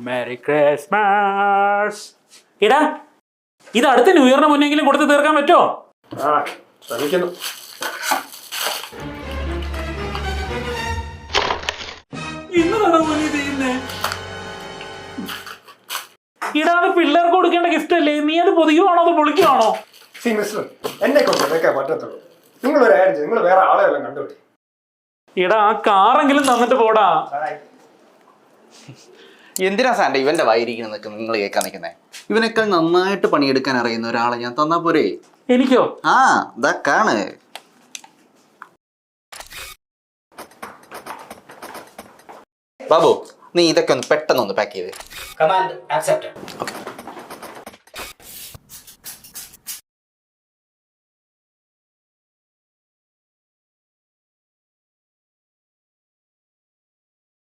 Merry Christmas. ഇടാ, ഇത് അടുത്ത ന്യൂ ഇയറിന് മുന്നെങ്കിലും കൊടുത്ത് തീർക്കാൻ പറ്റുമോ? ശ്രമിക്കുന്നു. ഇന്നതാണോ മോനെ ചെയ്യുന്നേ? ഇടാതെ പിള്ളേർക്ക് കൊടുക്കേണ്ട ഗിഫ്റ്റ് അല്ലേ? നീ അത് പൊതിയുവാണോ അത് പൊളിക്കുവാണോ? മിസ്റ്റർ, എന്നെ കൊണ്ട് ഇതൊക്കെ പറ്റത്തുള്ളൂ. നിങ്ങൾ ഒരു കാര്യം ചെയ്യും, നിങ്ങൾ വേറെ ആളെ വല്ലതും കണ്ടുപിടി. ഇടാ, ആ കാറെങ്കിലും തന്നിട്ട് പോടാ. എന്തിനാ സാൻഡ ഇവന്റെ വായിരിക്കുന്നതൊക്കെ നിങ്ങൾ കേൾക്കാൻ നിൽക്കുന്നേ? ഇവനൊക്കെ നന്നായിട്ട് പണിയെടുക്കാൻ അറിയുന്ന ഒരാളെ ഞാൻ തന്നാ പോരെ? എനിക്കോ? ആ ഇതൊക്കെയാണ്. ബാബു, നീ ഇതൊക്കെ ഒന്ന് പെട്ടെന്ന് ഒന്ന് പാക്ക് ചെയ്ത്. Command accepted. ഓക്കെ.